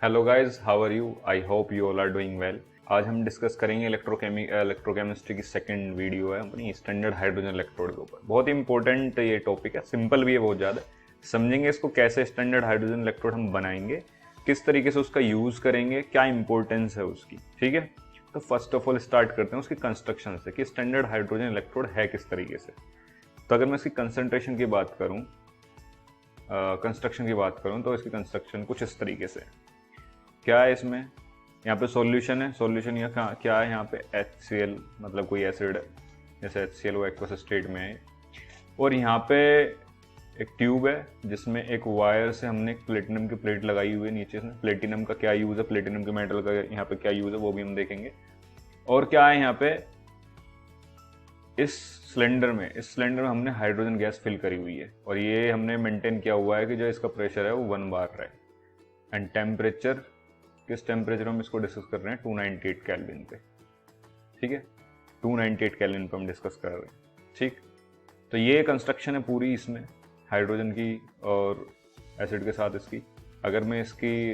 Hello guys, how are you? I hope you all are doing well. आज हम discuss करेंगे electrochemistry की second video है अपनी स्टैंडर्ड हाइड्रोजन इलेक्ट्रोड के ऊपर। बहुत इंपॉर्टेंट ये टॉपिक है, सिंपल भी है बहुत ज़्यादा। समझेंगे इसको कैसे स्टैंडर्ड हाइड्रोजन इलेक्ट्रोड हम बनाएंगे, किस तरीके से उसका यूज़ करेंगे, क्या इंपॉर्टेंस है उसकी। ठीक है, तो फर्स्ट ऑफ ऑल स्टार्ट करते हैं उसकी कंस्ट्रक्शन से कि स्टैंडर्ड हाइड्रोजन इलेक्ट्रोड है किस तरीके से। तो अगर मैं इसकी कंसंट्रेशन की बात करूँ, कंस्ट्रक्शन की बात करूँ तो इसकी कंस्ट्रक्शन कुछ इस तरीके से। क्या है इसमें, यहाँ पे सॉल्यूशन है। सॉल्यूशन या क्या है, यहाँ पे HCl मतलब कोई एसिड है, जैसे HCl वो एक्वस स्टेट में है। और यहाँ पे एक ट्यूब है जिसमें एक वायर से हमने एक प्लेटिनम की प्लेट लगाई हुई है नीचे से। प्लेटिनम का क्या यूज़ है, प्लेटिनम के मेटल का यहाँ पे क्या यूज़ है वो भी हम देखेंगे। और क्या है यहाँ पे, इस सिलेंडर में हमने हाइड्रोजन गैस फिल करी हुई है और ये हमने मेंटेन किया हुआ है कि जो इसका प्रेशर है वो 1 बार रहे। एंड टेम्परेचर, किस टेम्परेचर हम इसको डिस्कस कर रहे हैं, 298 केल्विन पे। ठीक है, 298 केल्विन पे हम डिस्कस कर रहे हैं। ठीक, तो ये कंस्ट्रक्शन है पूरी इसमें हाइड्रोजन की और एसिड के साथ इसकी। अगर मैं इसकी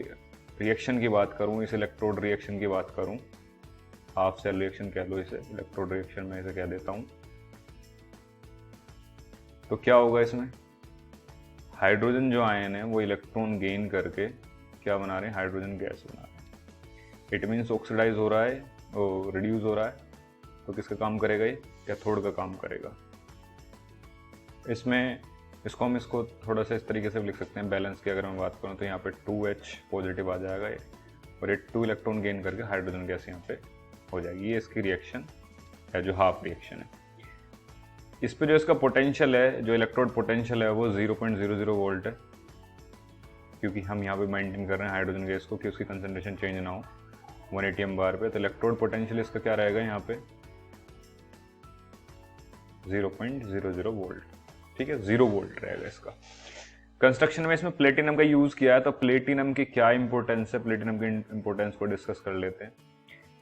रिएक्शन की बात करूँ, इस इलेक्ट्रोड रिएक्शन की बात करूँ, हाफ सेल रिएक्शन कह लो इसे, इलेक्ट्रोड रिएक्शन में इसे कह देता हूँ, तो क्या होगा इसमें, हाइड्रोजन जो आयन है वो इलेक्ट्रॉन गेन करके क्या बना रहे हैं, हाइड्रोजन गैस बना रहे हैं। इट मीन्स ऑक्सीडाइज हो रहा है और रिड्यूस हो रहा है। तो किसका काम करेगा ये, कैथोड का काम करेगा। इसमें इसको थोड़ा सा इस तरीके से भी लिख सकते हैं बैलेंस की अगर मैं बात करूँ तो यहाँ पे 2H पॉजिटिव आ जाएगा ये, और ये 2 इलेक्ट्रॉन गेन करके हाइड्रोजन गैस यहाँ पे हो जाएगी। ये इसकी रिएक्शन है जो हाफ रिएक्शन है। इस पे जो इसका पोटेंशियल है, जो इलेक्ट्रोड पोटेंशियल है वो 0.00 वोल्ट है, क्योंकि हम यहाँ पे मेंटेन कर रहे हैं हाइड्रोजन गैस को कि उसकी कंसंट्रेशन चेंज ना हो 180 एम बार पे। तो इलेक्ट्रोड पोटेंशियल इसका क्या रहेगा यहाँ पे, 0.00 वोल्ट। ठीक है, 0 वोल्ट रहेगा इसका। कंस्ट्रक्शन में इसमें प्लेटिनम का यूज किया है, तो प्लेटिनम की क्या इंपॉर्टेंस है, प्लेटिनम की इंपॉर्टेंस को डिस्कस कर लेते हैं।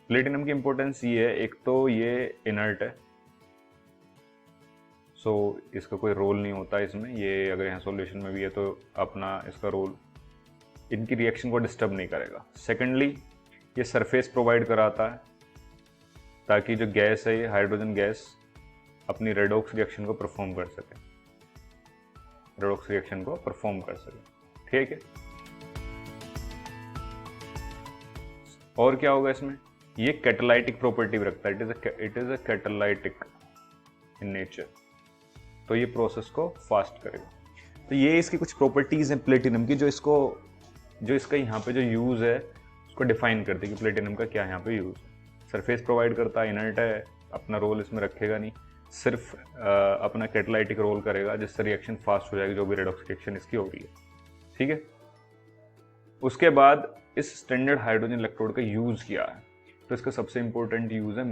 प्लेटिनम की इंपॉर्टेंस ये है, एक तो ये इनर्ट है, सो इसका कोई रोल नहीं होता इसमें। ये अगर यहाँ सॉल्यूशन में भी है तो अपना इसका रोल इनकी रिएक्शन को डिस्टर्ब नहीं करेगा। सेकेंडली, ये सरफेस प्रोवाइड कराता है ताकि जो गैस है, ये हाइड्रोजन गैस अपनी रेडॉक्स रिएक्शन को परफॉर्म कर सके, रेडॉक्स रिएक्शन को परफॉर्म कर सके। ठीक है, और क्या होगा इसमें, ये कैटालाइटिक प्रॉपर्टी भी रखता है। It is a catalytic in nature, तो ये प्रोसेस को फास्ट करेगा। तो ये इसकी कुछ प्रॉपर्टीज हैं प्लेटिनम की, जो इसका यहाँ पे जो यूज़ है उसको डिफाइन करती है कि प्लेटिनम का क्या यहाँ पे यूज़ है। सरफेस प्रोवाइड करता है, इनर्ट है, अपना रोल इसमें रखेगा नहीं, सिर्फ अपना कैटालाइटिक रोल करेगा जिससे रिएक्शन फास्ट हो जाएगी, जो भी रेडॉक्स रिएक्शन इसकी हो रही है। ठीक है, उसके बाद इस स्टैंडर्ड हाइड्रोजन इलेक्ट्रोड का यूज़ किया है, तो इसका सबसे इंपॉर्टेंट यूज़ है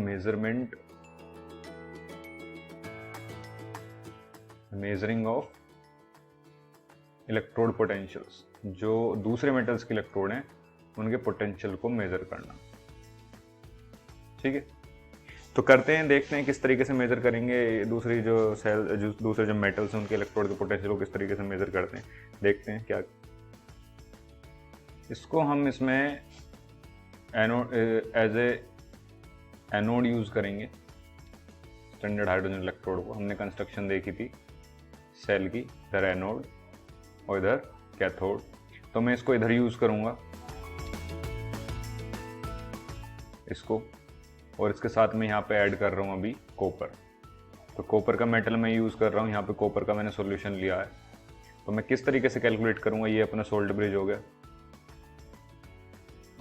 मेजरिंग ऑफ इलेक्ट्रोड पोटेंशियल्स। जो दूसरे मेटल्स के इलेक्ट्रोड हैं उनके पोटेंशियल को मेजर करना। ठीक है, तो करते हैं, देखते हैं किस तरीके से मेजर करेंगे। दूसरे जो मेटल्स हैं उनके इलेक्ट्रोड के पोटेंशियल को किस तरीके से मेजर करते हैं, देखते हैं क्या। इसको हम इसमें anode as a anode use करेंगे। स्टैंडर्ड हाइड्रोजन इलेक्ट्रोड को हमने कंस्ट्रक्शन देखी थी सेल की, इधर एनोड और इधर कैथोड, तो मैं इसको इधर यूज करूंगा इसको, और इसके साथ में यहाँ पे ऐड कर रहा हूँ अभी कॉपर। तो कॉपर का मेटल मैं यूज कर रहा हूँ, यहाँ पे कॉपर का मैंने सॉल्यूशन लिया है। तो मैं किस तरीके से कैलकुलेट करूंगा, ये अपना सोल्ट ब्रिज हो गया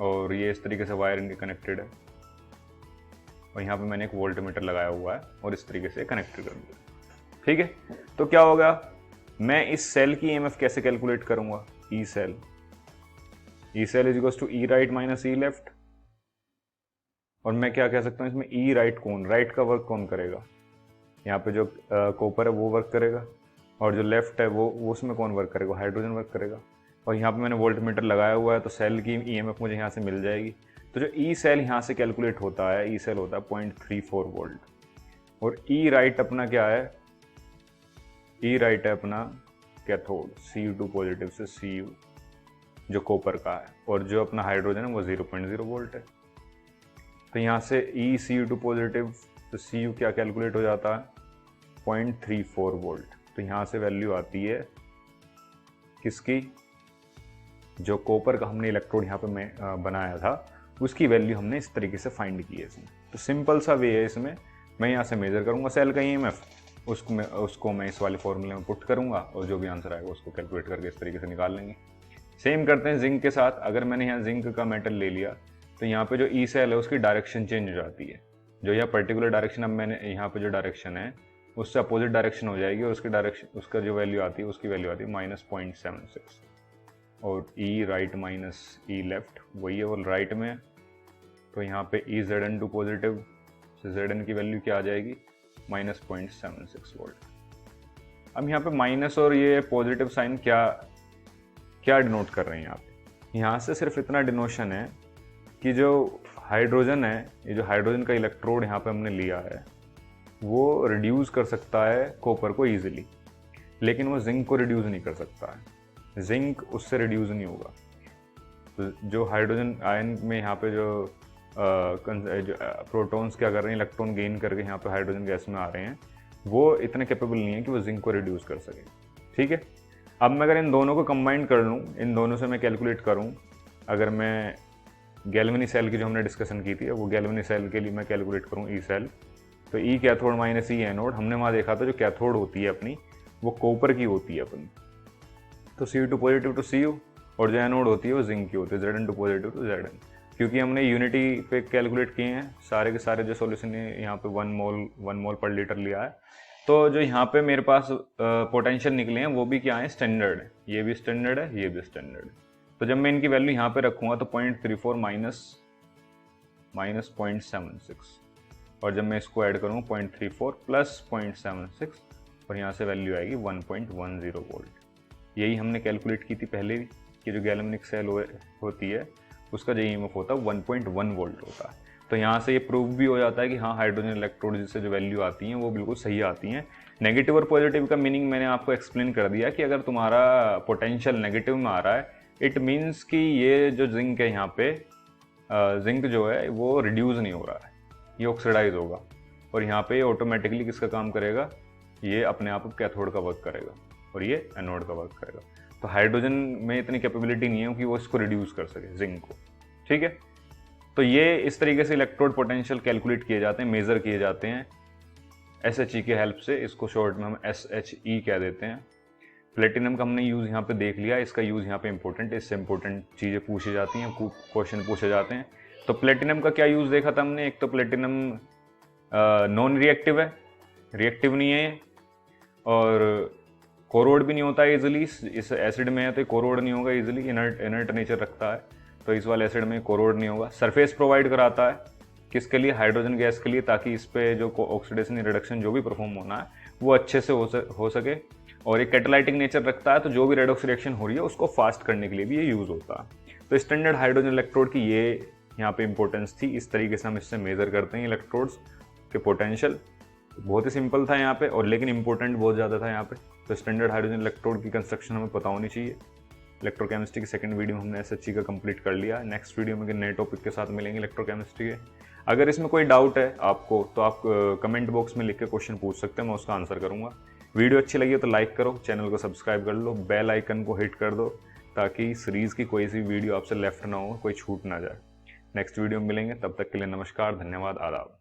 और ये इस तरीके से वायर इनके कनेक्टेड है, और यहाँ पे मैंने एक वोल्ट मीटर लगाया हुआ है और इस तरीके से कनेक्ट कर दिया। ठीक है, तो क्या होगा, मैं इस सेल की EMF कैसे कैलकुलेट करूंगा, E cell is equals to E right minus E left. और मैं क्या कह सकता हूँ इसमें, ई राइट कौन, राइट का वर्क कौन करेगा, यहाँ पे जो कॉपर है वो वर्क करेगा, और जो लेफ्ट है वो उसमें कौन वर्क करेगा, हाइड्रोजन वर्क करेगा। और यहाँ पे मैंने वोल्ट मीटर लगाया हुआ है, तो सेल की EMF मुझे यहाँ से मिल जाएगी। तो जो ई सेल यहाँ से कैलकुलेट होता है, ई सेल होता है 0.34 वोल्ट, और ई राइट अपना क्या है, ई राइट है अपना कैथोड, Cu2 पॉजिटिव से Cu जो कॉपर का है, और जो अपना हाइड्रोजन है वो 0.0 वोल्ट है। तो यहाँ से ECU2 पॉजिटिव, तो CU क्या कैलकुलेट हो जाता है 0.34 वोल्ट। तो यहाँ से वैल्यू आती है किसकी, जो कॉपर का हमने इलेक्ट्रोड यहाँ पे बनाया था उसकी वैल्यू हमने इस तरीके से फाइंड की है इसमें। तो सिंपल सा वे है इसमें, मैं यहाँ से मेजर करूँगा सेल का EMF, उसको मैं इस वाले फॉर्मूले में पुट करूँगा और जो भी आंसर आएगा उसको कैलकुलेट करके इस तरीके से निकाल लेंगे। सेम करते हैं जिंक के साथ। अगर मैंने यहाँ जिंक का मेटल ले लिया तो यहाँ पे जो ई सेल है उसकी डायरेक्शन चेंज हो जाती है। जो यह पर्टिकुलर डायरेक्शन, अब मैंने यहाँ पे जो डायरेक्शन है उससे अपोजिट डायरेक्शन हो जाएगी और उसकी डायरेक्शन, उसका जो वैल्यू आती है उसकी वैल्यू आती है -0.76, और ई राइट माइनस ई लेफ्ट वही है, वो राइट में है। तो यहाँ पे EZN2 पॉजिटिव से ZN की वैल्यू क्या आ जाएगी -0.76 वोल्ट। अब यहाँ पे माइनस और ये पॉजिटिव साइन क्या डिनोट कर रहे हैं यहाँ पे, यहाँ से सिर्फ इतना डिनोशन है कि जो हाइड्रोजन है, ये जो हाइड्रोजन का इलेक्ट्रोड यहाँ पे हमने लिया है वो रिड्यूस कर सकता है कॉपर को ईजिली, लेकिन वो जिंक को रिड्यूस नहीं कर सकता है। जिंक उससे रिड्यूस नहीं होगा। तो जो हाइड्रोजन आयन में यहाँ पे जो प्रोटॉन्स क्या कर रहे हैं, इलेक्ट्रॉन गेन करके यहाँ पे हाइड्रोजन गैस में आ रहे हैं, वो इतने कैपेबल नहीं है कि वो जिंक को रिड्यूस कर सके। ठीक है, अब मैं अगर इन दोनों को कंबाइन कर लूँ, इन दोनों से मैं कैलकुलेट करूँ, अगर मैं गैल्वेनी सेल की जो हमने डिस्कशन की थी वो गैल्वेनी सेल के लिए मैं कैलकुलेट करूँ ई सेल, तो ई कैथोड माइनस ई एनोड, हमने वहाँ देखा था जो कैथोड होती है अपनी वो कॉपर की होती है अपनी, तो Cu2 पॉजिटिव टू Cu, और जो एनोड होती है वो जिंक की होती है, Zn2 पॉजिटिव टू Zn। क्योंकि हमने यूनिटी पे कैलकुलेट किए हैं सारे के सारे जो सॉल्यूशन है, यहाँ पे 1 मोल पर लीटर लिया है, तो जो यहाँ पे मेरे पास पोटेंशियल निकले हैं वो भी क्या है, स्टैंडर्ड है, ये भी स्टैंडर्ड है, ये भी स्टैंडर्ड है। तो जब मैं इनकी वैल्यू यहाँ पे रखूँगा तो 0.34 माइनस 0.76, और जब मैं इसको ऐड करूँगा 0.34 प्लस 0.76, और यहाँ से वैल्यू आएगी 1.10 वोल्ट। यही हमने कैलकुलेट की थी पहले भी कि जो गैल्वेनिक सेल होती है उसका जो EMF होता है 1.1 वोल्ट होता है। तो यहाँ से ये प्रूव भी हो जाता है कि हाँ, हाइड्रोजन इलेक्ट्रोड से जो वैल्यू आती हैं वो बिल्कुल सही आती हैं। नेगेटिव और पॉजिटिव का मीनिंग मैंने आपको एक्सप्लेन कर दिया कि अगर तुम्हारा पोटेंशियल नेगेटिव में आ रहा है, इट मीन्स कि ये जो जिंक है यहाँ पे, जिंक जो है वो रिड्यूस नहीं हो रहा है, ये ऑक्सीडाइज होगा, और यहाँ पे ऑटोमेटिकली किसका काम करेगा, ये अपने आप कैथोड का वर्क करेगा और ये एनोड का वर्क करेगा। तो हाइड्रोजन में इतनी कैपेबिलिटी नहीं है कि वो इसको रिड्यूस कर सके जिंक को। ठीक है, तो ये इस तरीके से इलेक्ट्रोड पोटेंशियल कैलकुलेट किए जाते हैं, मेजर किए जाते हैं SHE के हेल्प से। इसको शॉर्ट में हम SHE कह देते हैं। प्लेटिनम का हमने यूज़ यहाँ पे देख लिया, इसका यूज़ यहाँ पे इंपॉर्टेंट है, इससे इंपॉर्टेंट चीज़ें पूछी जाती हैं, क्वेश्चन पूछे जाते हैं। तो प्लेटिनम का क्या यूज़ देखा था हमने, एक तो प्लेटिनम नॉन रिएक्टिव है, रिएक्टिव नहीं है, और कोरोड भी नहीं होता है इजीली। इस एसिड में है तो कोरोड नहीं होगा इजीली, इनर्ट नेचर रखता है, तो इस वाले एसिड में कोरोड नहीं होगा। सरफेस प्रोवाइड कराता है किसके लिए, हाइड्रोजन गैस के लिए, ताकि इस पे जो ऑक्सीडेशन रिडक्शन जो भी परफॉर्म होना है वो अच्छे से हो सके। और एक कैटालाइटिक नेचर रखता है, तो जो भी रेडॉक्स रिएक्शन हो रही है उसको फास्ट करने के लिए भी ये यूज़ होता है। तो स्टैंडर्ड हाइड्रोजन इलेक्ट्रोड की ये यहाँ पे इंपॉर्टेंस थी। इस तरीके से हम इससे मेजर करते हैं इलेक्ट्रोड्स के पोटेंशियल। बहुत ही सिंपल था यहाँ पे, और लेकिन इंपॉर्टेंट बहुत ज़्यादा था यहाँ पे। तो स्टैंडर्ड हाइड्रोजन इलेक्ट्रोड की कंस्ट्रक्शन हमें पता होनी चाहिए। इलेक्ट्रोकेमिस्ट्री की सेकंड वीडियो में हमने SHE का कंप्लीट कर लिया। नेक्स्ट वीडियो में नए टॉपिक के साथ मिलेंगे इलेक्ट्रोकेमिस्ट्री के। अगर इसमें कोई डाउट है आपको तो आप कमेंट बॉक्स में लिख के क्वेश्चन पूछ सकते हैं, मैं उसका आंसर करूँगा। वीडियो अच्छी लगी हो तो लाइक करो, चैनल को सब्सक्राइब कर लो, बेल आइकन को हिट कर दो ताकि सीरीज़ की कोई सी वीडियो आपसे लेफ्ट ना हो, कोई छूट ना जाए। नेक्स्ट वीडियो में मिलेंगे, तब तक के लिए नमस्कार, धन्यवाद, आदाब।